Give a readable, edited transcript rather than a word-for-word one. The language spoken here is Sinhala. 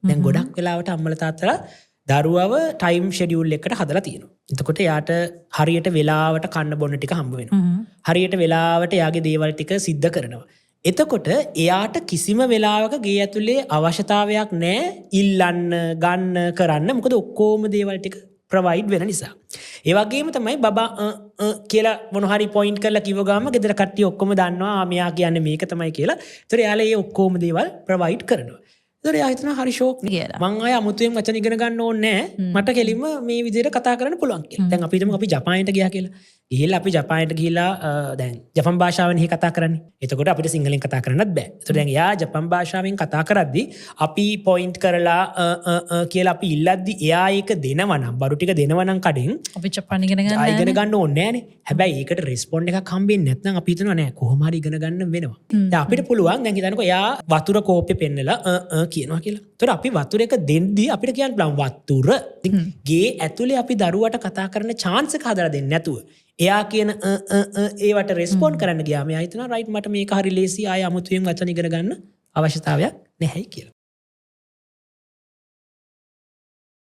දැන් ගොඩක් වෙලාවට අම්මලා තාත්තලා දරුවව ටයිම් ෂෙඩියුල් එකට හදලා තියෙනවා. එතකොට යාට හරියට වෙලාවට කන්න බොන්න ටික හම්බ වෙනවා. හරියට වෙලාවට යාගේ දේවල් ටික සිද්ධ කරනවා. එතකොට එයාට කිසිම වෙලාවක ගේ ඇතුලේ අවශ්‍යතාවයක් නැහැ ඉල්ලන්න, ගන්න, කරන්න. මොකද ඔක්කොම දේවල් ටික ප්‍රොවයිඩ් වෙන නිසා. ඒ වගේම තමයි බබා කියලා මොන හරි පොයින්ට් කරලා කිව්ව ගාම ගෙදර කට්ටිය ඔක්කොම දන්නවා මෙයා කියන්නේ මේක තමයි කියලා. ඒතර එයාලා මේ ඔක්කොම දේවල් ප්‍රොවයිඩ් කරනවා. ඒතර එයා හිතනවා හරි ෂෝක් නේ. මං ආය අමුතුවෙන් වචන ඉගෙන ගන්න ඕනේ නැහැ. මට කෙලින්ම මේ විදිහට කතා කරන්න පුළුවන් කියලා. දැන් අපි හිතමු අපි ජපානයට ගියා කියලා. ගිහිල්ලා අපි ජපානයට ගිහිල්ලා දැන් ජපන් භාෂාවෙන් කතා කරන්නේ. එතකොට අපිට සිංහලෙන් කතා කරන්නත් බෑ. ඒතර දැන් එයා ජපන් භාෂාවෙන් කතා කරද්දි අපි පොයින්ට් කරලා කියලා අපි ඉල්ලද්දි එයා ඒක දෙනවා නම් බරු ටික දෙනවා නම් කඩෙන් අපි ජපාන ඉගෙන ගන්න ඉගෙන ගන්න ඕනේ නෑනේ. හැබැයි ඒකට රෙස්පොන්ඩ් එකක් හම්බෙන්නේ නැත්නම් අපි හිතනවා නෑ කොහොම හරි ඉගෙන ගන්න වෙනවා. දැන් අපිට පුළුවන් දැන් හිතන්නකෝ එයා වතුර කෝප්පේ පෙන්නලා කියනවා කියලා. ඒතර අපි වතුර එක දෙද්දි අපිට කියන්න පුළුවන් වතුර ගේ ඇතුලේ අපි දරුවට කතා කරන chance එක හදලා දෙන්නේ නැතුව එයා කියන ඒවට රෙස්පොන්ඩ් කරන්න ගියාම එයා හිතනවා රයිට් මට මේක හරි ලේසි ආය අමුතුවෙන් වචන ඉගෙන ගන්න අවශ්‍යතාවයක් නැහැයි කියලා.